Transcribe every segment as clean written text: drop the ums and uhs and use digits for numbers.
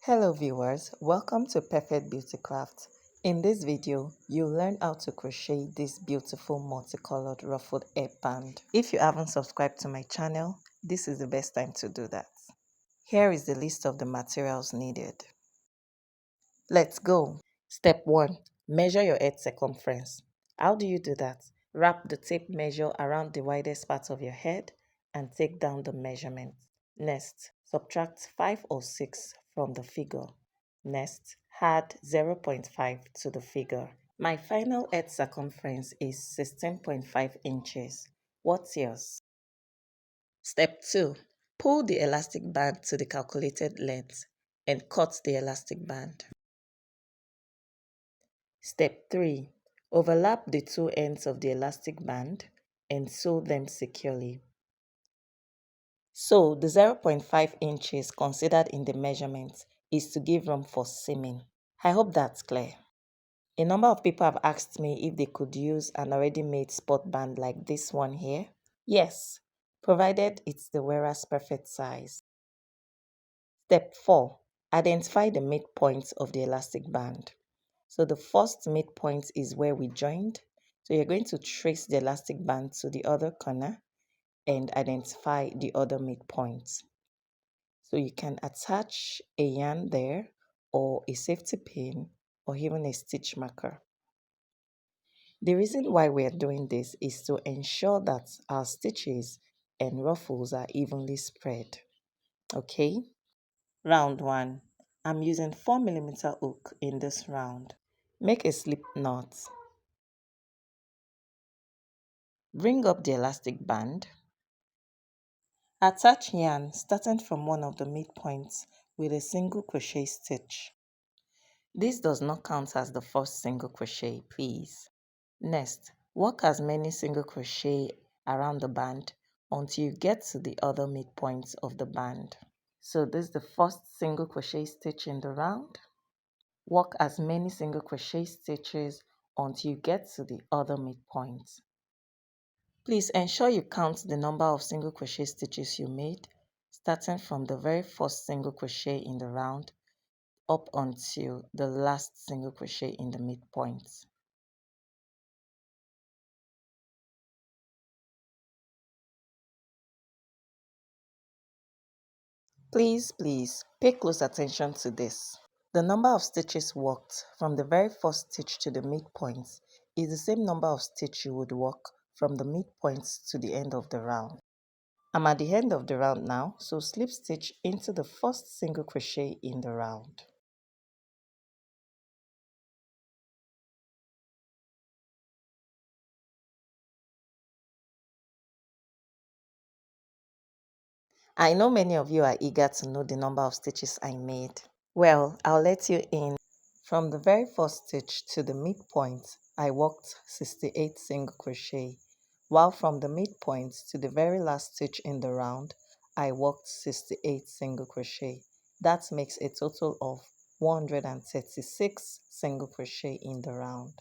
Hello viewers, welcome to Perfect Beauty Craft. In this video, you'll learn how to crochet this beautiful multicolored ruffled headband. If you haven't subscribed to my channel, this is the best time to do that. Here is the list of the materials needed. Let's go. Step 1. Measure your head circumference. How do you do that? Wrap the tape measure around the widest part of your head and take down the measurement. Next, subtract 5 or 6 from the figure. Next, add 0.5 to the figure. My final head circumference is 16.5 inches. What's yours? Step 2. Pull the elastic band to the calculated length and cut the elastic band. Step 3. Overlap the two ends of the elastic band and sew them securely. So the 0.5 inches considered in the measurement is to give room for seaming. I hope that's clear. A number of people have asked me if they could use an already made sport band like this one here. Yes, provided it's the wearer's perfect size. Step 4. Identify the midpoint of the elastic band. So the first midpoint is where we joined. So you're going to trace the elastic band to the other corner and identify the other midpoint. So you can attach a yarn there or a safety pin or even a stitch marker. The reason why we are doing this is to ensure that our stitches and ruffles are evenly spread. Okay? Round 1. I'm using 4mm hook in this round. Make a slip knot. Bring up the elastic band. Attach yarn starting from one of the midpoints with a single crochet stitch. This does not count as the first single crochet, please. Next, work as many single crochet around the band until you get to the other midpoints of the band. So this is the first single crochet stitch in the round. Work as many single crochet stitches until you get to the other midpoint. Please ensure you count the number of single crochet stitches you made, starting from the very first single crochet in the round up until the last single crochet in the midpoint. Please pay close attention to this. The number of stitches worked from the very first stitch to the midpoint is the same number of stitches you would work from the midpoint to the end of the round. I'm at the end of the round now, so slip stitch into the first single crochet in the round. I know many of you are eager to know the number of stitches I made. Well, I'll let you in. From the very first stitch to the midpoint, I worked 68 single crochet, while from the midpoint to the very last stitch in the round, I worked 68 single crochet. That makes a total of 136 single crochet in the round.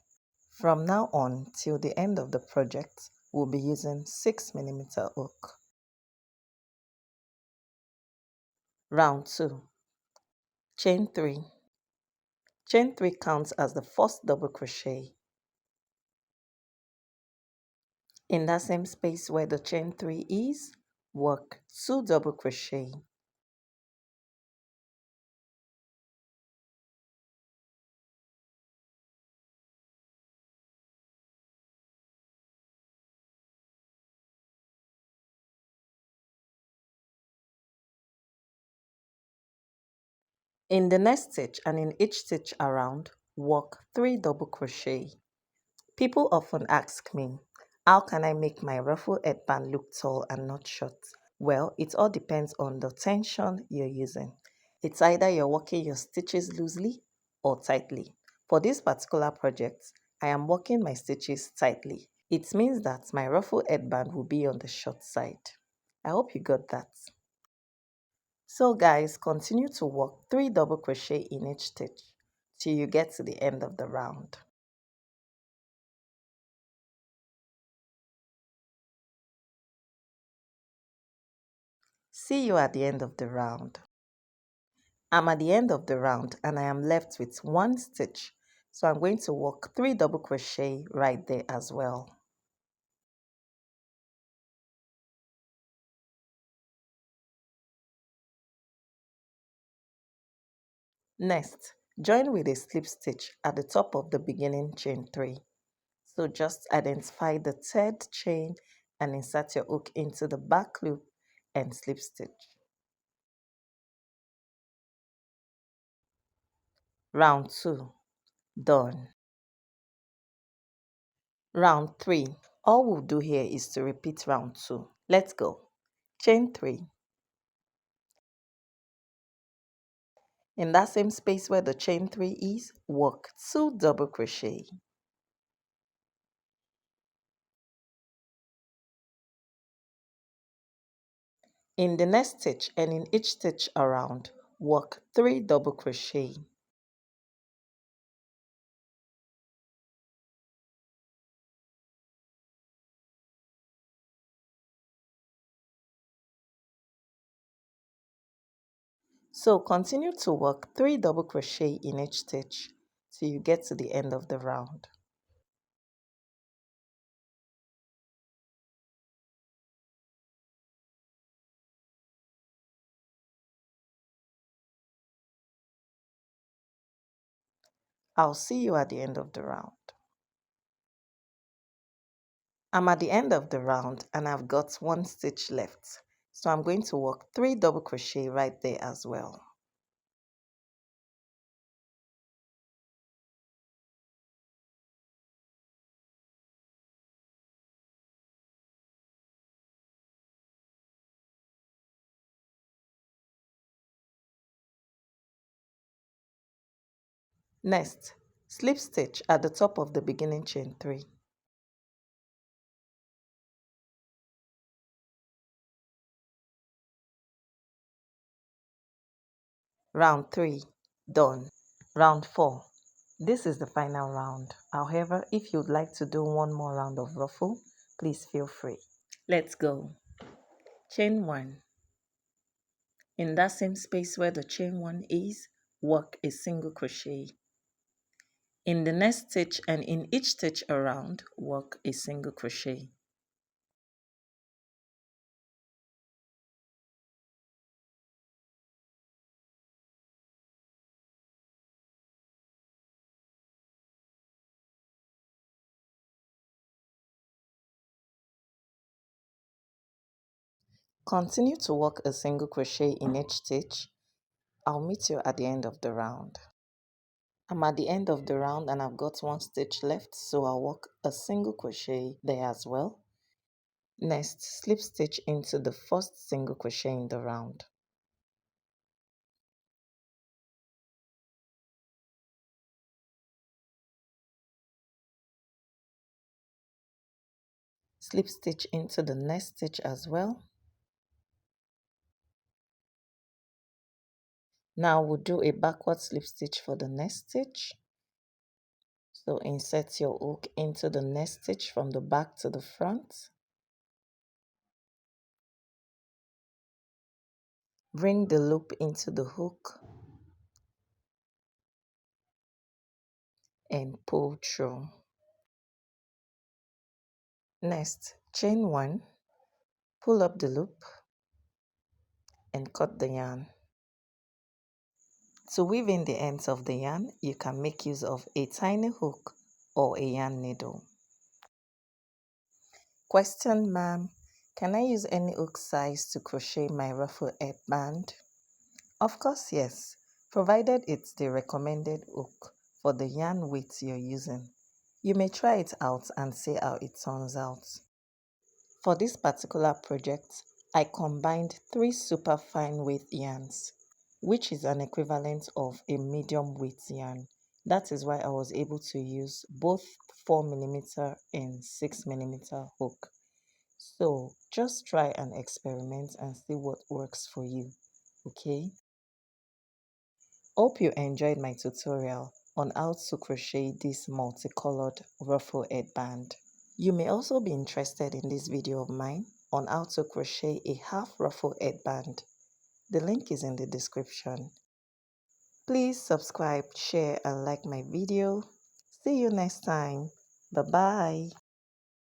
From now on till the end of the project, we'll be using 6mm hook. Round 2. Chain 3. Chain 3 counts as the first double crochet. In that same space where the chain 3 is, work 2 double crochet. In the next stitch and in each stitch around, work 3 double crochet. People often ask me, how can I make my ruffle headband look tall and not short? Well, it all depends on the tension you're using. It's either you're working your stitches loosely or tightly. For this particular project, I am working my stitches tightly. It means that my ruffle headband will be on the short side. I hope you got that. So guys, continue to work 3 double crochet in each stitch till you get to the end of the round. See you at the end of the round. I'm at the end of the round and I am left with one stitch. So I'm going to work 3 double crochet right there as well. Next, join with a slip stitch at the top of the beginning chain 3. So just identify the third chain and insert your hook into the back loop and slip stitch. Round 2, done. Round 3, all we'll do here is to repeat round 2. Let's go. Chain 3. In that same space where the chain 3 is, work 2 double crochet. In the next stitch and in each stitch around, work 3 double crochet. So continue to work 3 double crochet in each stitch till you get to the end of the round. I'll see you at the end of the round. I'm at the end of the round and I've got one stitch left. So I'm going to work 3 double crochet right there as well. Next, slip stitch at the top of the beginning chain 3. Round 3, done. Round 4. This is the final round. However, if you'd like to do one more round of ruffle, please feel free. Let's go. Chain 1. In that same space where the chain 1 is, work a single crochet. In the next stitch and in each stitch around, work a single crochet. Continue to work a single crochet in each stitch. I'll meet you at the end of the round. I'm at the end of the round and I've got one stitch left, so I'll work a single crochet there as well. Next, slip stitch into the first single crochet in the round. Slip stitch into the next stitch as well. Now we'll do a backward slip stitch for the next stitch. So insert your hook into the next stitch from the back to the front. Bring the loop into the hook and pull through. Next, chain 1, pull up the loop and cut the yarn. To weave in the ends of the yarn, you can make use of a tiny hook or a yarn needle. Question, ma'am, can I use any hook size to crochet my ruffle headband? Of course, yes, provided it's the recommended hook for the yarn width you're using. You may try it out and see how it turns out. For this particular project, I combined 3 super fine weight yarns, which is an equivalent of a medium weight yarn. That is why I was able to use both 4mm and 6mm hook. So just try and experiment and see what works for you, okay? Hope you enjoyed my tutorial on how to crochet this multicolored ruffle headband. You may also be interested in this video of mine on how to crochet a half ruffle headband. The link is in the description. Please subscribe, share and like my video. See you next time. Bye bye.